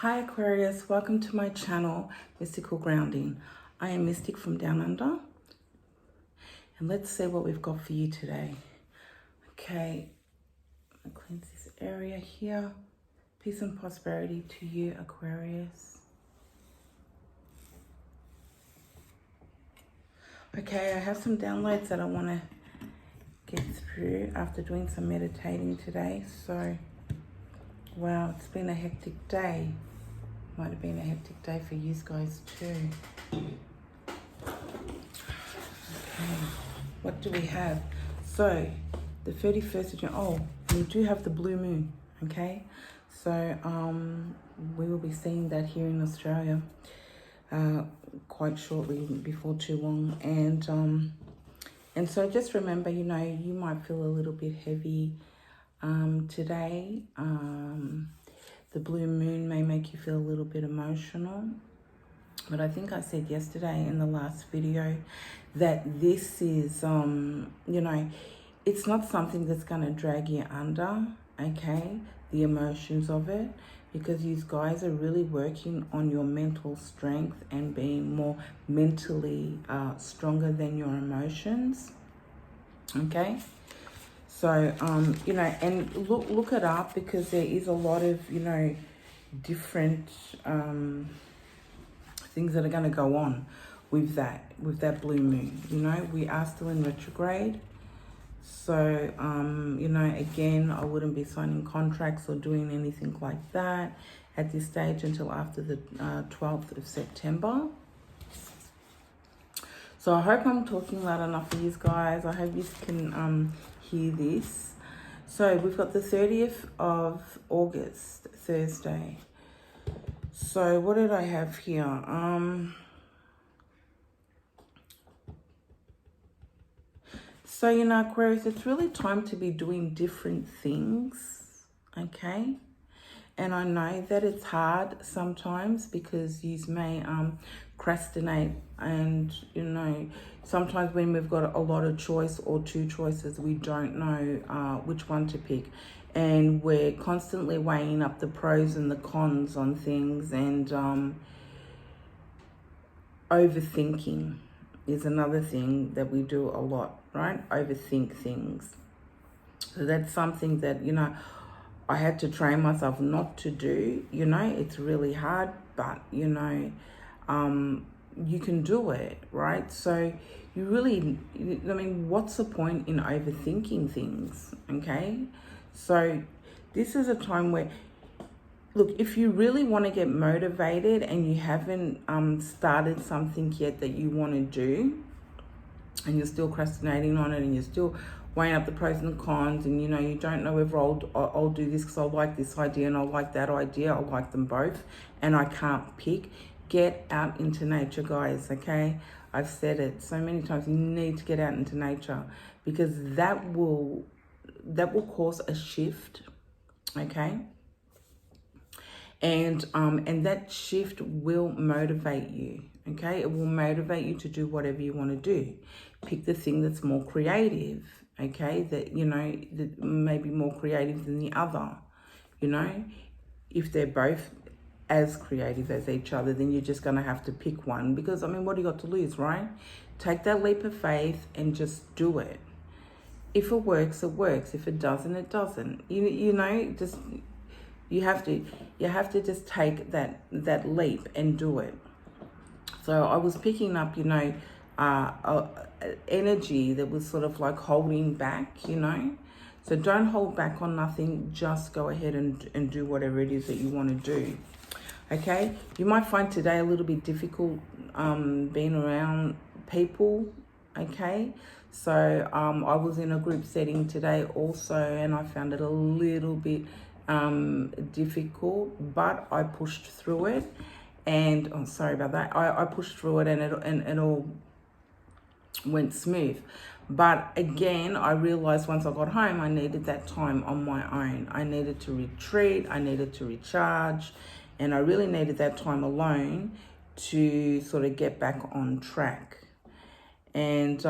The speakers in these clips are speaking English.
Hi Aquarius, welcome to my channel, Mystical Grounding. I am Mystic from Down Under, and let's see what we've got for you today. Okay, I'm gonna cleanse this area here. Peace and prosperity to you, Aquarius. Okay, I have some downloads that I want to get through after doing some meditating today. So, wow, it's been a hectic day. Might have been a hectic day for you guys too. Okay, what do we have? So, the 31st of June, oh, we do have the blue moon, okay? So, we will be seeing that here in Australia quite shortly, before too long. And so just remember, you know, you might feel a little bit heavy today. The blue moon may make you feel a little bit emotional. But I think I said yesterday in the last video that this is, you know, it's not something that's going to drag you under, okay, the emotions of it, because you guys are really working on your mental strength and being more mentally stronger than your emotions, okay? So, you know, and look it up, because there is a lot of, you know, different things that are going to go on with that blue moon. You know, we are still in retrograde. So, you know, again, I wouldn't be signing contracts or doing anything like that at this stage until after the 12th of September. So I hope I'm talking loud enough for you guys. I hope you can hear this. So we've got the 30th of August, Thursday. So what did I have here? So, you know, Aquarius, it's really time to be doing different things, okay? And I know that it's hard sometimes because you may procrastinate, and, you know, sometimes when we've got a lot of choice or two choices, we don't know which one to pick. And we're constantly weighing up the pros and the cons on things, and overthinking is another thing that we do a lot, right? Overthink things. So that's something that, you know, I had to train myself not to do. You know, it's really hard, but, you know, you can do it, right? So you really, I mean, what's the point in overthinking things, okay? So this is a time where, look, if you really want to get motivated and you haven't started something yet that you want to do, and you're still procrastinating on it, and you're still weighing up the pros and the cons, and, you know, you don't know whether I'll do this because I like this idea and I like that idea, I like them both, and I can't pick, get out into nature, guys, okay? I've said it so many times, you need to get out into nature, because that will cause a shift, okay? And that shift will motivate you, okay? It will motivate you to do whatever you want to do. Pick the thing that's more creative, okay? That, you know, that may be more creative than the other, you know? If they're both as creative as each other, then you're just going to have to pick one, because, I mean, what do you got to lose, right? Take that leap of faith and just do it. If it works, it works. If it doesn't, it doesn't. You know, just... You have to just take that leap and do it. So I was picking up, you know, energy that was sort of like holding back, you know. So don't hold back on nothing. Just go ahead and do whatever it is that you want to do. Okay? You might find today a little bit difficult being around people. Okay? So I was in a group setting today also, and I found it a little bit difficult, but I pushed through it, and oh, sorry about that. I pushed through it, and it all went smooth. But again, I realized once I got home, I needed that time on my own. I needed to retreat, I needed to recharge, and I really needed that time alone to sort of get back on track. And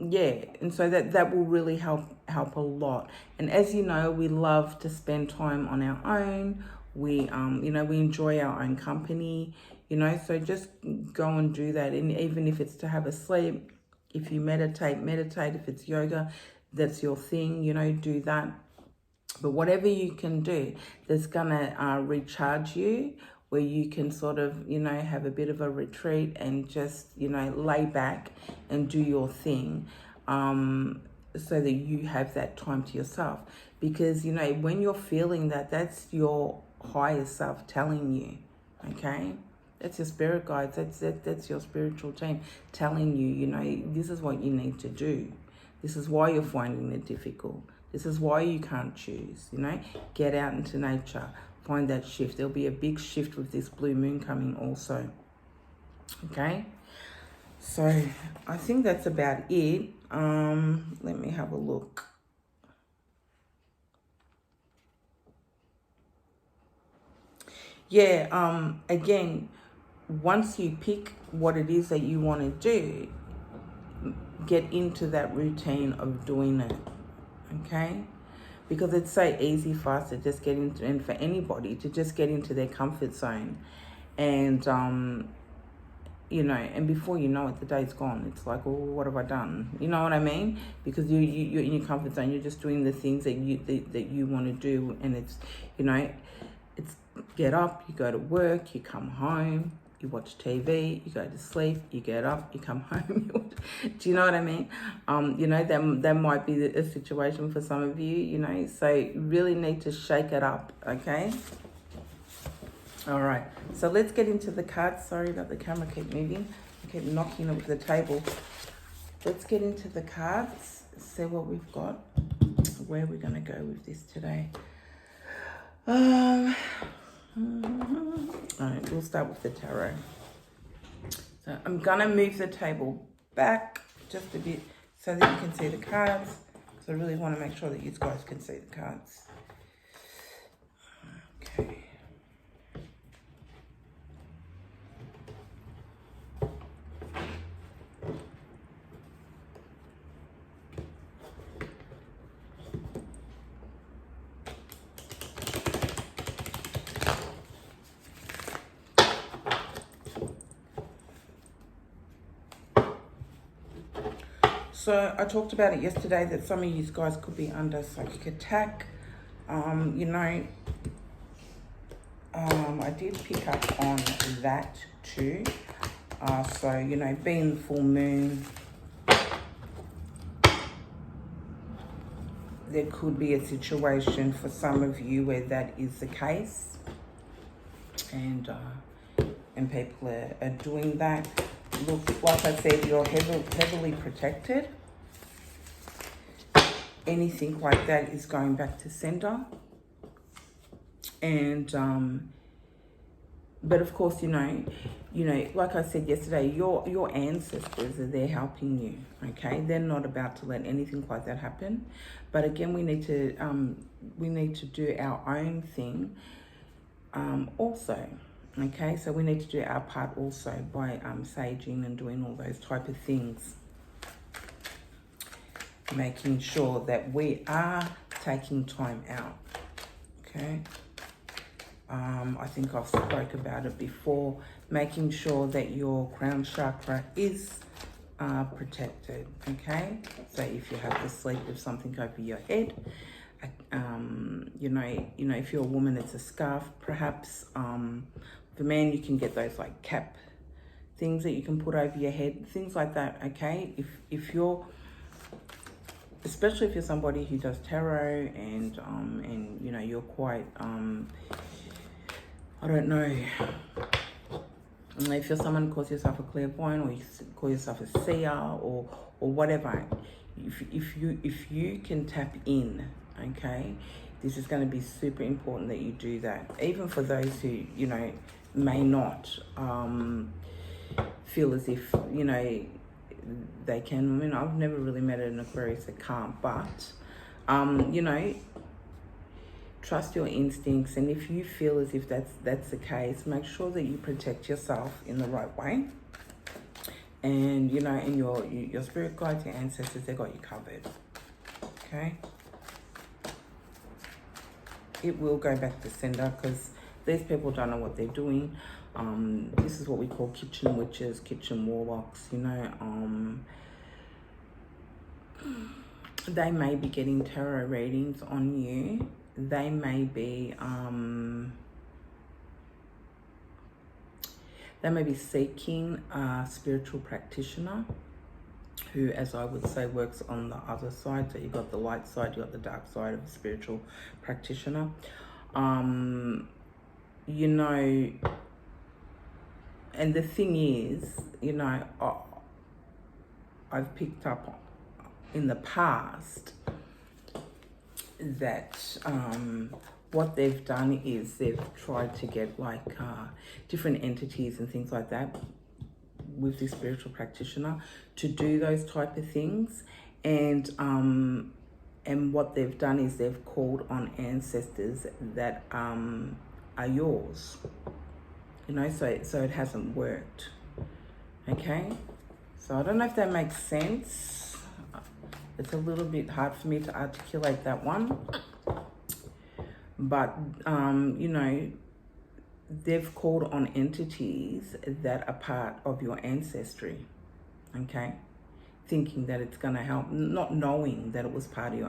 yeah, and so that will really help a lot. And as you know, we love to spend time on our own. We, you know, we enjoy our own company, you know, so just go and do that. And even if it's to have a sleep, if you meditate, meditate. If it's yoga, that's your thing, you know, do that. But whatever you can do that's going to recharge you, where you can sort of, you know, have a bit of a retreat and just, you know, lay back and do your thing, so that you have that time to yourself. Because, you know, when you're feeling that, that's your higher self telling you, okay? That's your spirit guides, that's your spiritual team telling you, you know, this is what you need to do. This is why you're finding it difficult. This is why you can't choose, you know. Get out into nature. Find that shift. There'll be a big shift with this blue moon coming also. Okay? So, I think that's about it. Let me have a look. Yeah, again, once you pick what it is that you want to do, get into that routine of doing it. Okay? Because it's so easy for us to just get into, and for anybody to just get into their comfort zone. And, you know, and before you know it, the day's gone. It's like, oh, what have I done? You know what I mean? Because you're in your comfort zone. You're just doing the things that you want to do. And it's, you know, it's get up, you go to work, you come home, you watch TV, you go to sleep, you get up, you come home. Do you know what I mean? You know, that might be a situation for some of you, you know, so you really need to shake it up, okay? All right, so let's get into the cards. Sorry about the camera keep moving. I keep knocking it with the table. Let's get into the cards, see what we've got, where we're going to go with this today. All right, we'll start with the tarot. So I'm gonna move the table back just a bit so that you can see the cards. So I really want to make sure that you guys can see the cards. Okay. So I talked about it yesterday that some of you guys could be under psychic attack. You know, I did pick up on that too. So, you know, being full moon, there could be a situation for some of you where that is the case. And people are doing that. Look, like I said, you're heavily protected. Anything like that is going back to sender. And but of course, you know, like I said yesterday, your ancestors are there helping you. Okay, they're not about to let anything like that happen. But again, we need to do our own thing also. Okay, so we need to do our part also by saging and doing all those type of things. Making sure that we are taking time out. Okay. I think I've spoke about it before. Making sure that your crown chakra is protected. Okay. So if you have to sleep with something over your head, you know, if you're a woman, it's a scarf, perhaps. For men, you can get those like cap things that you can put over your head, things like that. Okay, if you're, especially if you're somebody who does tarot and you know, you're quite I don't know, if you're someone who calls yourself a clairvoyant, or you call yourself a seer, or whatever, if you can tap in, okay, this is going to be super important that you do that. Even for those who, you know, may not feel as if, you know, they can. I mean, I've never really met an Aquarius that can't, but you know, trust your instincts, and if you feel as if that's the case, make sure that you protect yourself in the right way. And you know, and your spirit guides, your ancestors, they got you covered. Okay, it will go back to sender, because These people don't know what they're doing. This is what we call kitchen witches, kitchen warlocks, you know. They may be getting tarot readings on you. They may be seeking a spiritual practitioner who, as I would say, works on the other side. So you've got the light side, you've got the dark side of a spiritual practitioner. You know, and the thing is, you know, I've picked up in the past that what they've done is they've tried to get like different entities and things like that with this spiritual practitioner to do those type of things, and what they've done is they've called on ancestors that are yours, you know, so it hasn't worked. Okay, so I don't know if that makes sense. It's a little bit hard for me to articulate that one, but you know, they've called on entities that are part of your ancestry, okay, thinking that it's going to help, not knowing that it was part of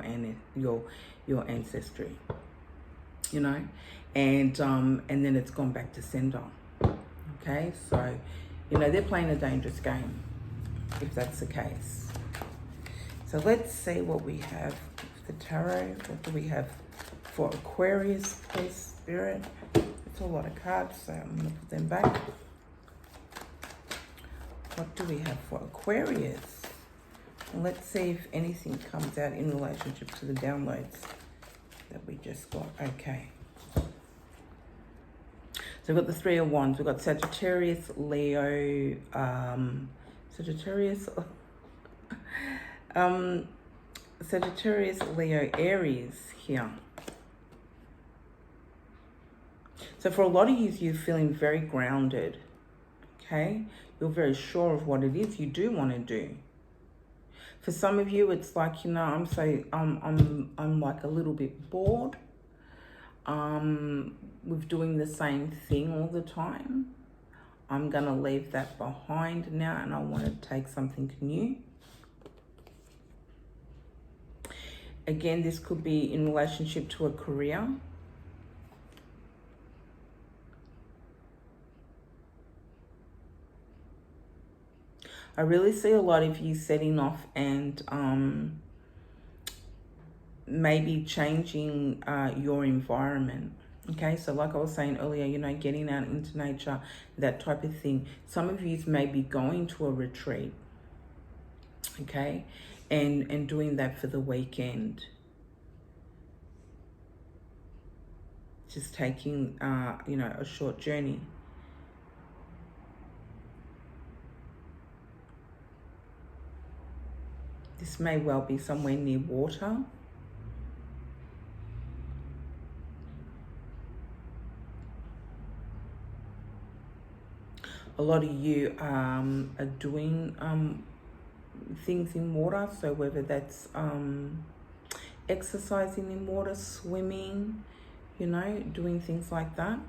your ancestry, you know, and then it's gone back to sender. Okay, so you know, they're playing a dangerous game if that's the case. So let's see what we have for the tarot. What do we have for Aquarius, please, Spirit? It's a lot of cards, so I'm going to put them back. What do we have for Aquarius? And let's see if anything comes out in relationship to the downloads that we just got. Okay. So we've got the Three of Wands. We've got Sagittarius, Leo, Sagittarius, Leo, Aries here. So for a lot of you, you're feeling very grounded, okay? You're very sure of what it is you do want to do. For some of you, it's like, you know, I'm like a little bit bored with doing the same thing all the time. I'm going to leave that behind now, and I want to take something new. Again, this could be in relationship to a career. I really see a lot of you setting off and maybe changing your environment. Okay, so like I was saying earlier, you know, getting out into nature, that type of thing. Some of you may be going to a retreat, okay, and doing that for the weekend. Just taking, you know, a short journey. This may well be somewhere near water. A lot of you are doing things in water, so whether that's exercising in water, swimming, you know, doing things like that.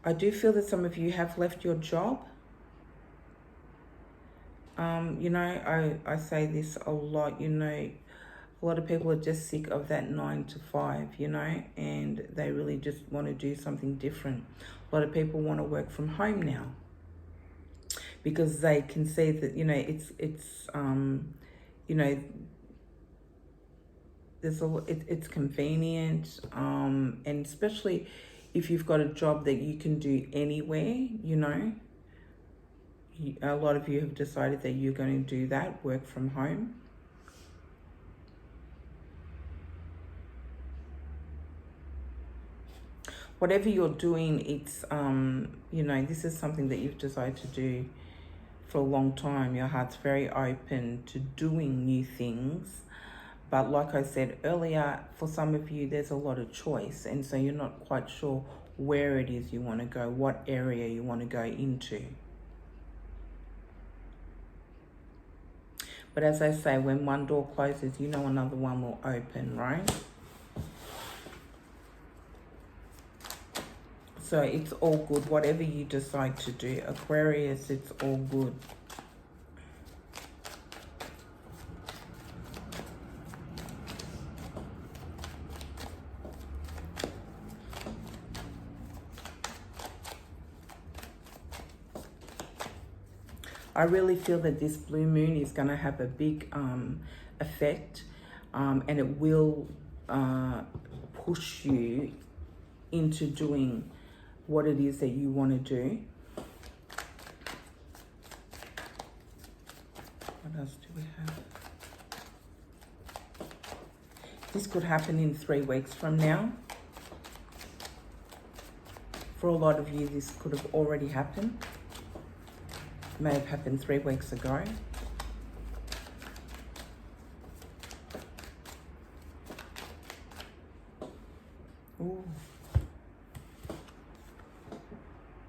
I do feel that some of you have left your job. You know, I say this a lot, you know, a lot of people are just sick of that 9 to 5, you know, and they really just want to do something different. A lot of people want to work from home now because they can see that, you know, it's you know, it's convenient, and especially if you've got a job that you can do anywhere, you know. A lot of you have decided that you're going to do that, work from home. Whatever you're doing, it's, you know, this is something that you've decided to do for a long time. Your heart's very open to doing new things. But like I said earlier, for some of you, there's a lot of choice. And so you're not quite sure where it is you want to go, what area you want to go into. But as I say, when one door closes, you know another one will open, right? So it's all good. Whatever you decide to do, Aquarius, it's all good. I really feel that this blue moon is going to have a big effect, and it will push you into doing what it is that you want to do. What else do we have? This could happen in 3 weeks from now. For a lot of you, this could have already happened. May have happened 3 weeks ago. Ooh.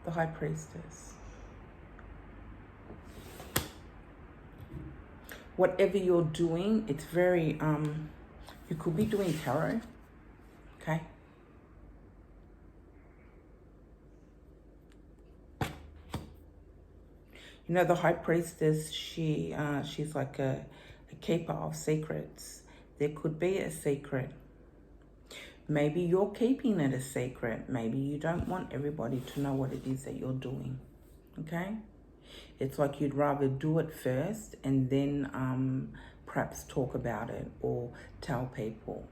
The High Priestess. Whatever you're doing, it's very, you could be doing tarot, okay? You know, the High Priestess, she's like a keeper of secrets. There could be a secret. Maybe you're keeping it a secret. Maybe you don't want everybody to know what it is that you're doing, okay? It's like you'd rather do it first and then perhaps talk about it or tell people.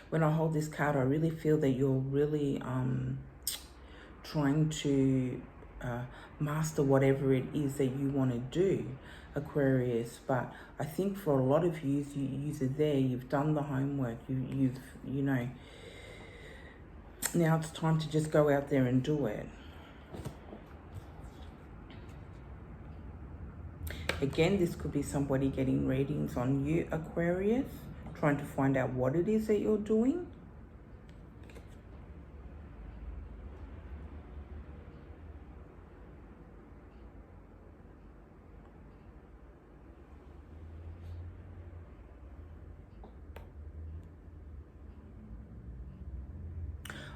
When I hold this card, I really feel that you're really trying to master whatever it is that you want to do, Aquarius. But I think for a lot of you are there, you've done the homework, you know, now it's time to just go out there and do it. Again, this could be somebody getting readings on you, Aquarius, trying to find out what it is that you're doing.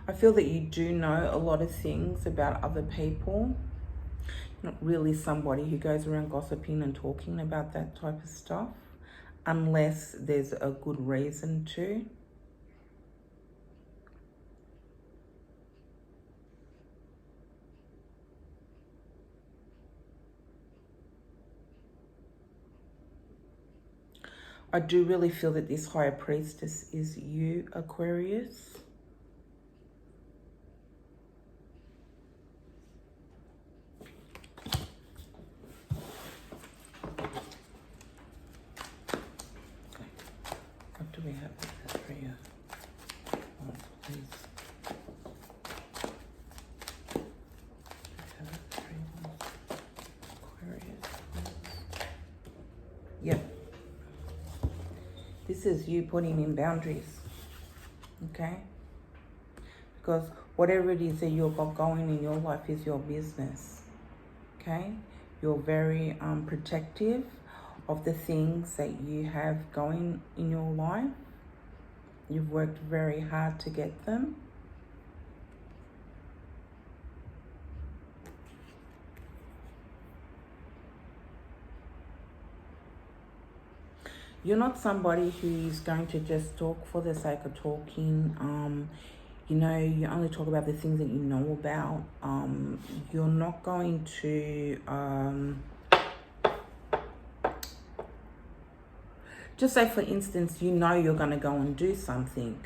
I feel that you do know a lot of things about other people. Not really somebody who goes around gossiping and talking about that type of stuff, unless there's a good reason to. I do really feel that this High Priestess is you, Aquarius. What do we have for you? Oh, please. Aquarius. Yep. This is you putting in boundaries, okay? Because whatever it is that you've got going in your life is your business, okay? You're very protective of the things that you have going in your life. You've worked very hard to get them. You're not somebody who's going to just talk for the sake of talking. You know, you only talk about the things that you know about. You're not going to just say, for instance, you know you're going to go and do something.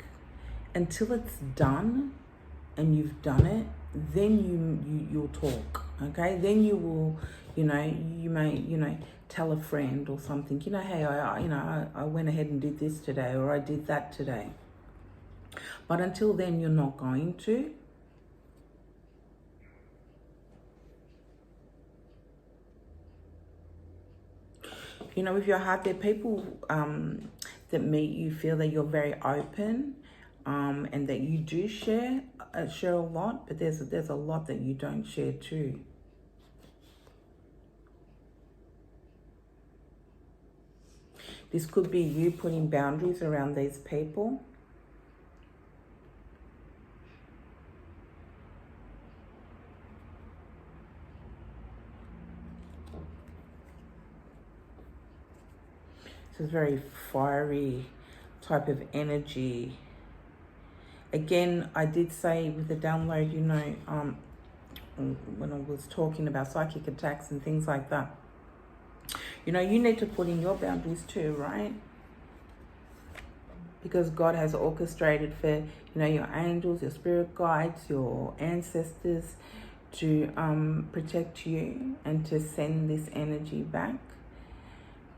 Until it's done and you've done it, then you'll talk, okay? Then you will, you know, you may, you know, tell a friend or something, you know, hey, I went ahead and did this today, or I did that today. But until then, you're not going to. You know, with your heart, there are people that meet you, feel that you're very open, and that you do share a lot, but there's a lot that you don't share too. This could be you putting boundaries around these people. This is very fiery type of energy. Again, I did say with the download, you know, when I was talking about psychic attacks and things like that, you know, you need to put in your boundaries too, right? Because God has orchestrated for, you know, your angels, your spirit guides, your ancestors to protect you and to send this energy back.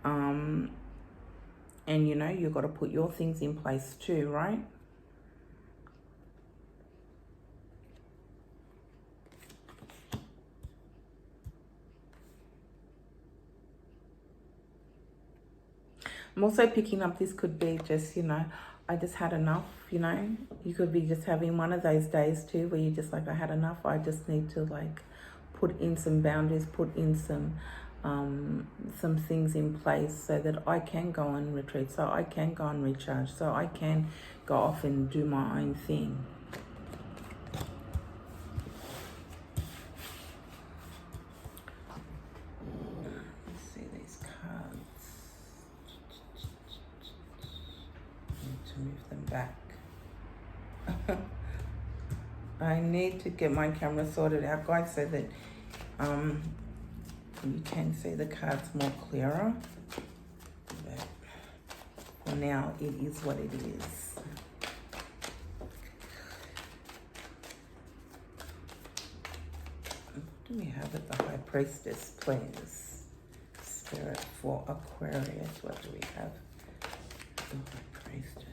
And, you know, you've got to put your things in place too, right? I'm also picking up, this could be just, you know, I just had enough, you know. You could be just having one of those days too where you just like, I had enough. I just need to like put in some boundaries, put in some things in place so that I can go and retreat, so I can go and recharge, so I can go off and do my own thing. Let's see these cards. Need to move them back. I need to get my camera sorted out, guys, so that you can see the cards more clearer. But for now, it is what it is. What do we have at the High Priestess, please? Spirit for Aquarius. What do we have? The High Priestess.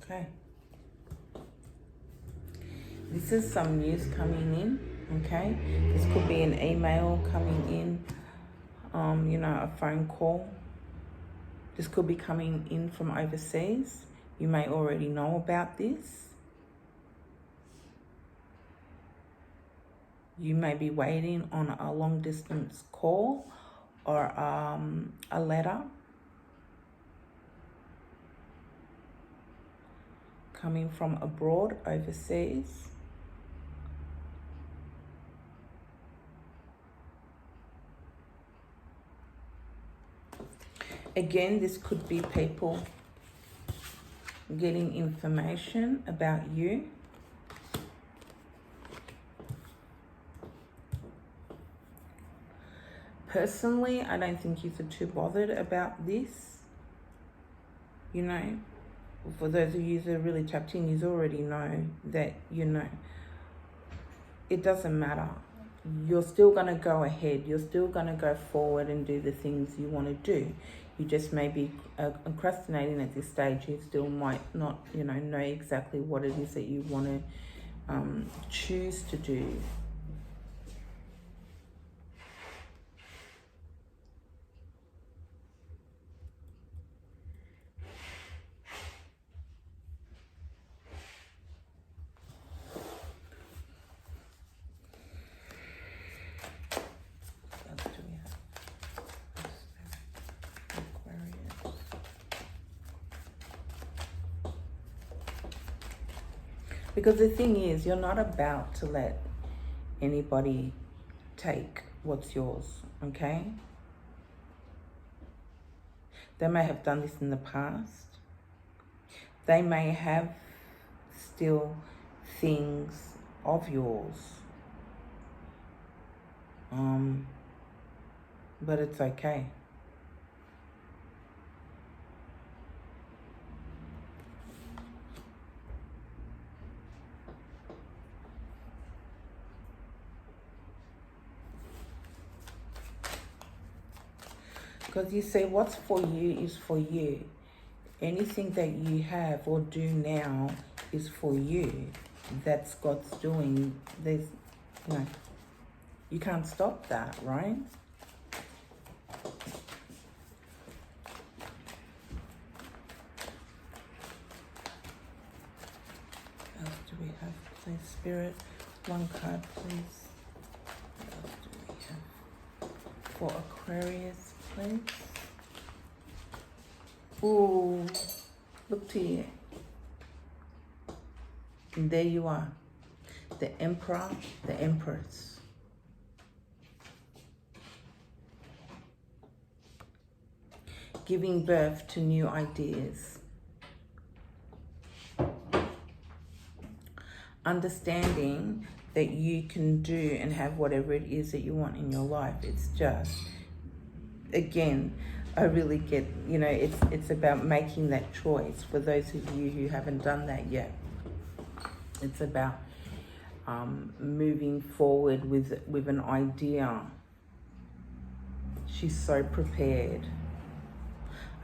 Okay. This is some news coming in, okay? This could be an email coming in, you know, a phone call. This could be coming in from overseas. You may already know about this. You may be waiting on a long distance call or a letter coming from abroad, overseas. Again, this could be people getting information about you. Personally, I don't think you're too bothered about this. You know, for those of you that are really tapped in, you already know that, you know, it doesn't matter. You're still going to go ahead. You're still going to go forward and do the things you want to do. You just may be procrastinating at this stage. You still might not, you know exactly what it is that you want to choose to do. Because the thing is, you're not about to let anybody take what's yours, okay? They may have done this in the past. They may have still things of yours. But it's okay. Because you say what's for you is for you. Anything that you have or do now is for you. That's God's doing. There's, you know, you can't stop that, right? What else do we have? Please, Spirit. One card, please. What else do we have? for Aquarius, please. Ooh, look to you. And there you are. The Emperor, the Empress. Giving birth to new ideas. Understanding that you can do and have whatever it is that you want in your life. It's just, again, I really get, you know, it's about making that choice. For those of you who haven't done that yet, it's about moving forward with an idea. She's so prepared.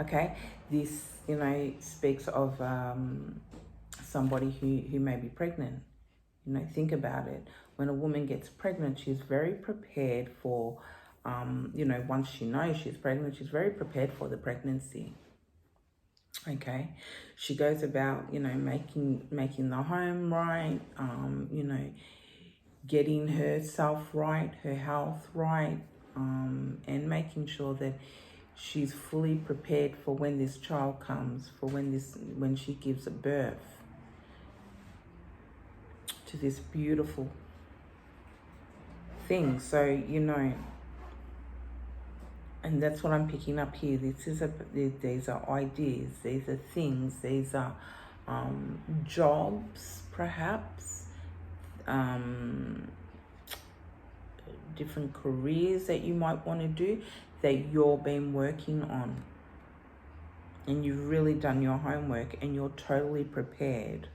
Okay, this, you know, speaks of somebody who may be pregnant. You know, think about it. When a woman gets pregnant, she's very prepared for, you know, once she knows she's pregnant, she's very prepared for the pregnancy. Okay, she goes about, you know, making the home right, you know, getting herself right, her health right, and making sure that she's fully prepared for when this child comes, for when she gives a birth to this beautiful thing. So, you know, and that's what I'm picking up here. These are ideas, these are things, these are jobs, perhaps, different careers that you might want to do that you've been working on, and you've really done your homework and you're totally prepared.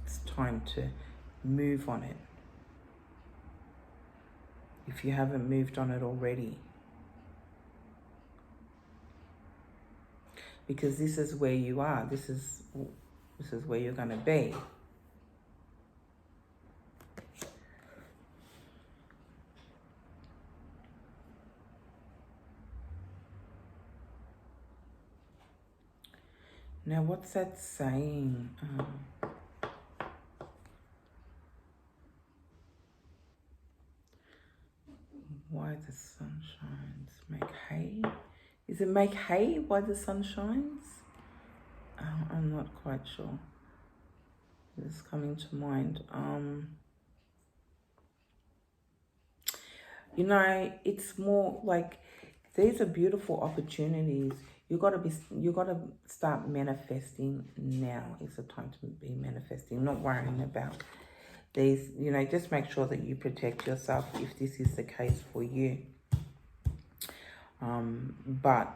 It's time to move on it, if you haven't moved on it already, because this is where you are. This is where you're going to be. Now, what's that saying? Why the sun shines, make hay? Is it make hay why the sun shines? I'm not quite sure. It's coming to mind. You know, it's more like these are beautiful opportunities. You gotta start manifesting now. Is the time to be manifesting, not worrying about these. You know, just make sure that you protect yourself if this is the case for you. But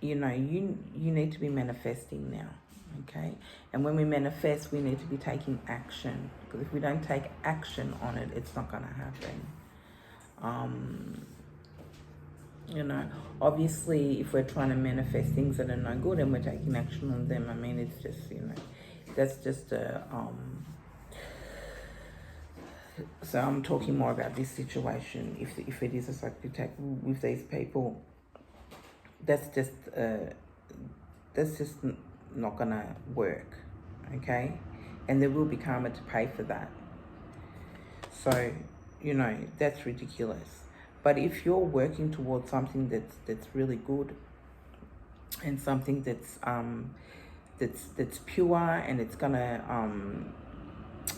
you know, you need to be manifesting now, okay? And when we manifest, we need to be taking action, because if we don't take action on it, it's not gonna happen. You know, obviously, if we're trying to manifest things that are no good and we're taking action on them, I mean, it's just, you know, that's just a, so I'm talking more about this situation. If it is a psychic attack with these people, that's just not gonna work, okay? And there will be karma to pay for that. So, you know, that's ridiculous. But if you're working towards something that's really good, and something that's pure, and it's gonna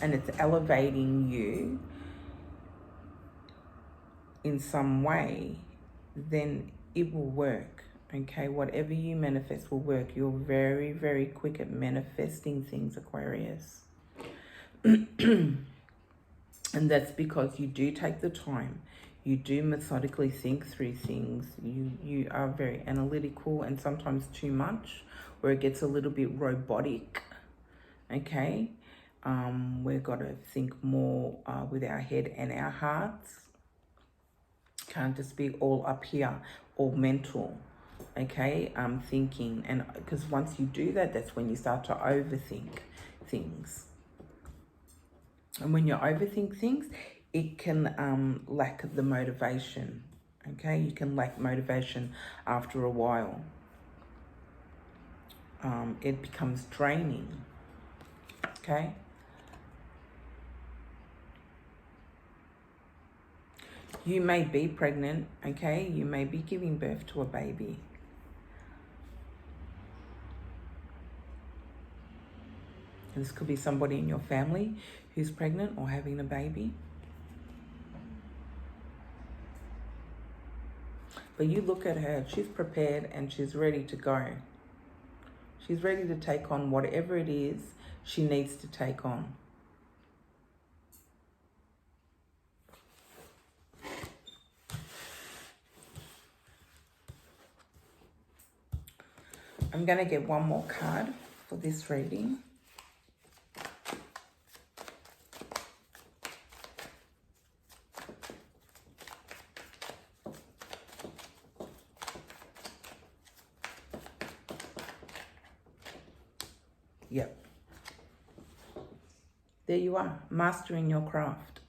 and it's elevating you in some way, then it will work. Okay, whatever you manifest will work. You're very, very quick at manifesting things, Aquarius. And that's because you do take the time. You do methodically think through things. You are very analytical, and sometimes too much, where it gets a little bit robotic. Okay, we've got to think more with our head and our hearts. Can't just be all up here, all mental. Okay, thinking, and because once you do that, that's when you start to overthink things. And when you overthink things, it can lack the motivation. Okay, you can lack motivation after a while. It becomes draining. Okay. You may be pregnant, okay? You may be giving birth to a baby. This could be somebody in your family who's pregnant or having a baby. But you look at her, she's prepared and she's ready to go. She's ready to take on whatever it is she needs to take on. I'm going to get one more card for this reading. Yep. There you are, mastering your craft.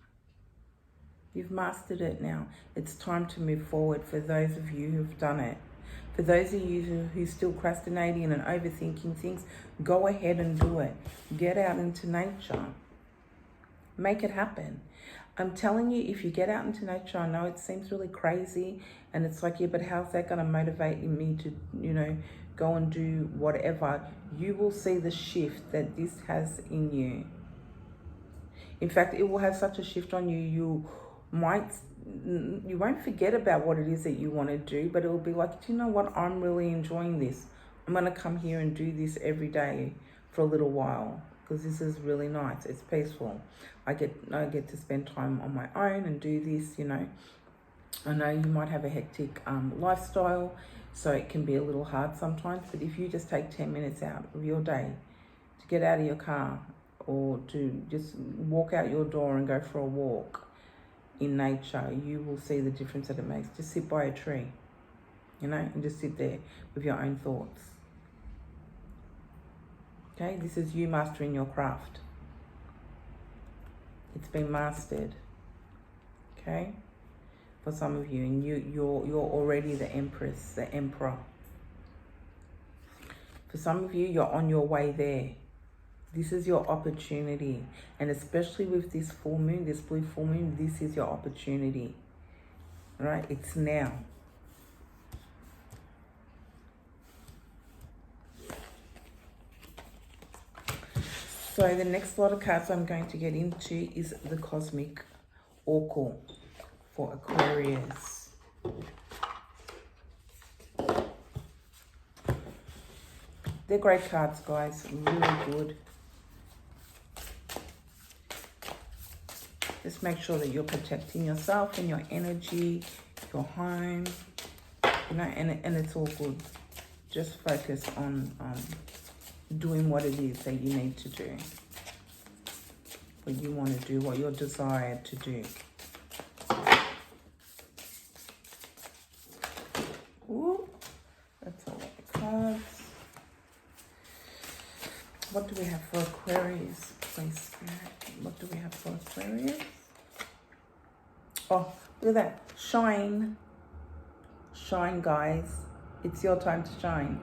You've mastered it now. It's time to move forward for those of you who've done it. For those of you who's still procrastinating and overthinking things, go ahead and do it. Get out into nature. Make it happen. I'm telling you, if you get out into nature, I know it seems really crazy and it's like, yeah, but how's that going to motivate me to, you know, go and do whatever? You will see the shift that this has in you. In fact, it will have such a shift on you, you won't forget about what it is that you want to do, but it will be like, do you know what? I'm really enjoying this. I'm going to come here and do this every day for a little while because this is really nice. It's peaceful. I get to spend time on my own and do this, you know. I know you might have a hectic lifestyle, so it can be a little hard sometimes, but if you just take 10 minutes out of your day to get out of your car or to just walk out your door and go for a walk in nature, you will see the difference that it makes. Just sit by a tree, you know, and just sit there with your own thoughts. Okay, this is you mastering your craft. It's been mastered. Okay, for some of you, and you're already the Empress, the Emperor. For some of you, you're on your way there. This is your opportunity, and especially with this full moon, this blue full moon, this is your opportunity. Right? It's now. So the next lot of cards I'm going to get into is the Cosmic Oracle for Aquarius. They're great cards, guys. Really good. Just make sure that you're protecting yourself and your energy, your home, you know, and it's all good. Just focus on doing what it is that you need to do, what you want to do, what you're desired to do. Ooh, that's all the cards. What do we have for Aquarius, please, Spirit? What do we have for Aquarius? Oh, look at that. Shine. Shine, guys. It's your time to shine.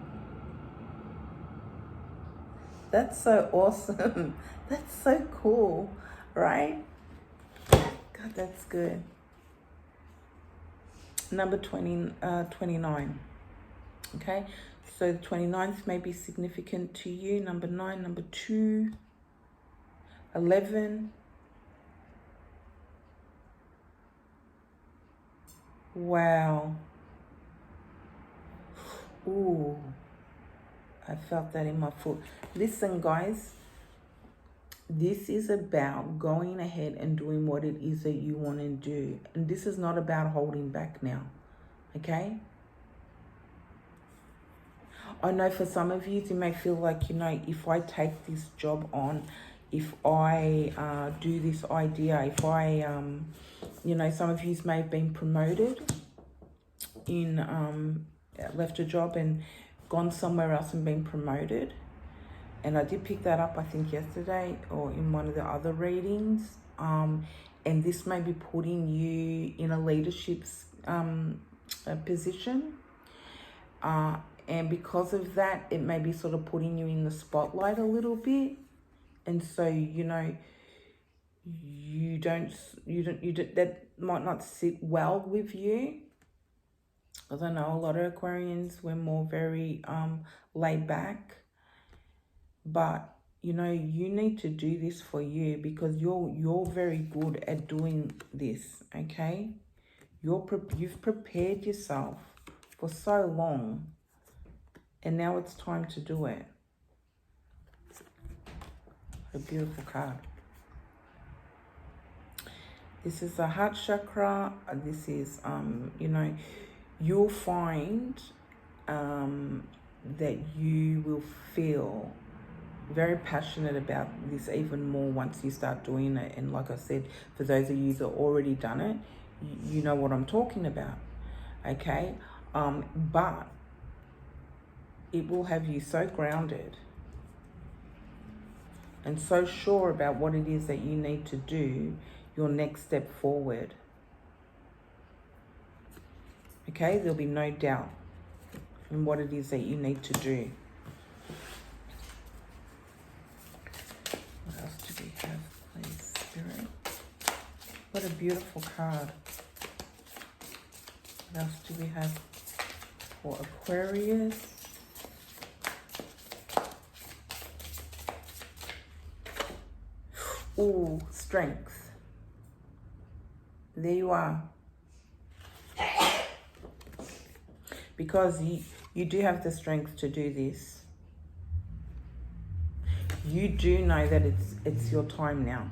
That's so awesome. That's so cool, right? God, that's good. Number 29. Okay, so the 29th may be significant to you. Number 9, number 2, 11. Wow. Ooh. I felt that in my foot. Listen, guys, this is about going ahead and doing what it is that you want to do. And this is not about holding back now, okay? I know for some of you, you may feel like, you know, if I take this job on, if I do this idea, if I, you know, some of you may have been promoted in, left a job and gone somewhere else and been promoted. And I did pick that up, I think, yesterday or in one of the other readings. And this may be putting you in a leadership position. And because of that, it may be sort of putting you in the spotlight a little bit. And so, you know, that might not sit well with you. Because I know a lot of Aquarians, we're more very laid back. But, you know, you need to do this for you because you're very good at doing this, okay? You've prepared yourself for so long, and now it's time to do it. A beautiful card. This is the heart chakra. This is, you know, you'll find that you will feel very passionate about this even more once you start doing it. And like I said, for those of you that already done it, you know what I'm talking about, okay? But it will have you so grounded and so sure about what it is that you need to do, your next step forward. Okay, there'll be no doubt in what it is that you need to do. What else do we have, please, Spirit? What a beautiful card. What else do we have for Aquarius? Ooh, strength. There you are. Because you do have the strength to do this. You do know that it's your time now,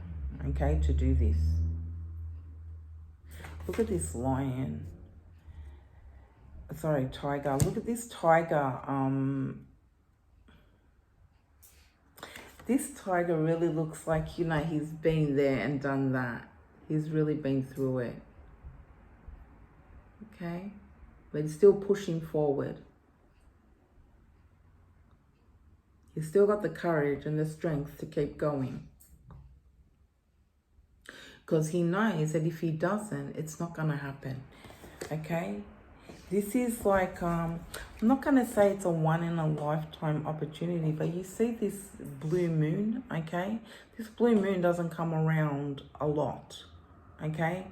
okay, to do this. Look at this lion. Sorry, tiger. Look at this tiger. This tiger really looks like, you know, he's been there and done that. He's really been through it. Okay? But he's still pushing forward. He's still got the courage and the strength to keep going. Because he knows that if he doesn't, it's not going to happen. Okay? This is like, I'm not going to say it's a one-in-a-lifetime opportunity, but you see this blue moon, okay? This blue moon doesn't come around a lot, okay?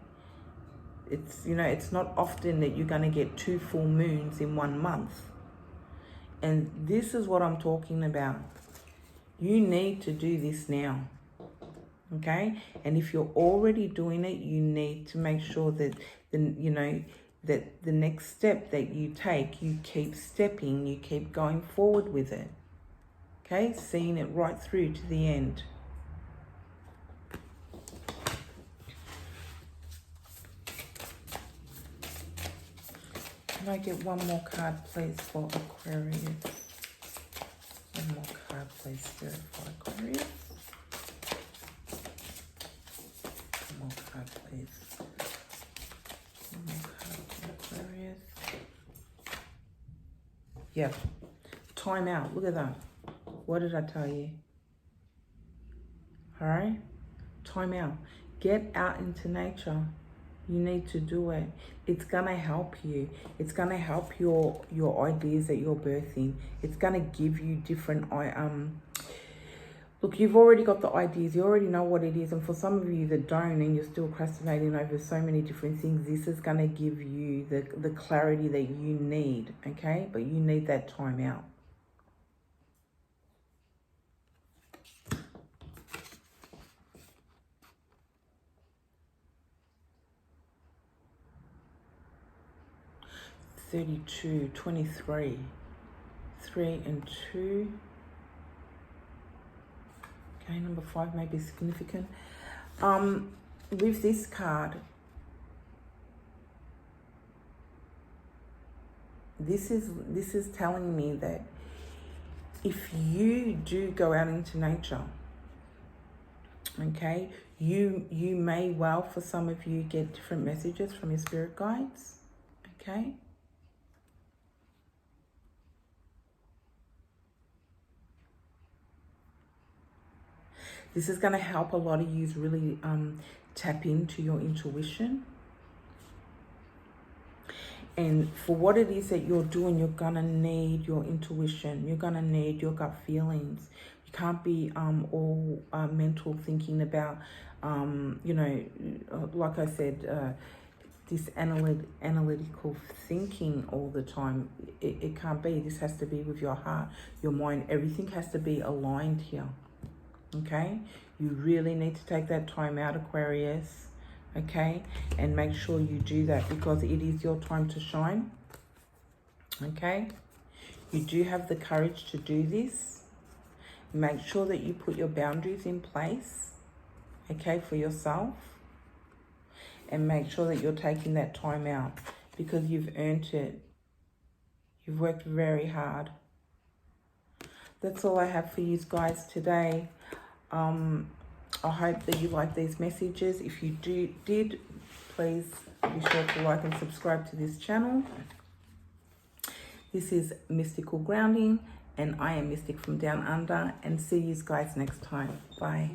It's, you know, it's not often that you're going to get 2 full moons in 1 month. And this is what I'm talking about. You need to do this now, okay? And if you're already doing it, you need to make sure that, you know, that the next step that you take, you keep stepping, you keep going forward with it, okay? Seeing it right through to the end. Can I get one more card, please, for Aquarius? One more card, please, Spirit, for Aquarius. One more card, please. One more card for Aquarius. Yep. Time out. Look at that. What did I tell you? All right? Time out. Get out into nature. You need to do it. It's gonna help you. It's gonna help your ideas that you're birthing. It's gonna give you different look, you've already got the ideas, you already know what it is, and for some of you that don't and you're still procrastinating over so many different things, this is gonna give you the clarity that you need, okay? But you need that time out. $32, $23, 3 and 2. Okay, number 5 may be significant. With this card, this is telling me that if you do go out into nature, okay, you may well, for some of you, get different messages from your spirit guides, okay? This is going to help a lot of you really tap into your intuition. And for what it is that you're doing, you're going to need your intuition. You're going to need your gut feelings. You can't be all mental thinking about You know, like I said, this analytical thinking all the time, it can't be. This has to be with your heart, your mind. Everything has to be aligned here. Okay, you really need to take that time out, Aquarius. Okay, and make sure you do that, because it is your time to shine. Okay, you do have the courage to do this. Make sure that you put your boundaries in place, okay, for yourself, and make sure that you're taking that time out, because you've earned it. You've worked very hard. That's all I have for you guys today. I hope that you like these messages. If you did, please be sure to like and subscribe to this channel. This is Mystical Grounding, and I am Mystic from Down Under, and see you guys next time. Bye.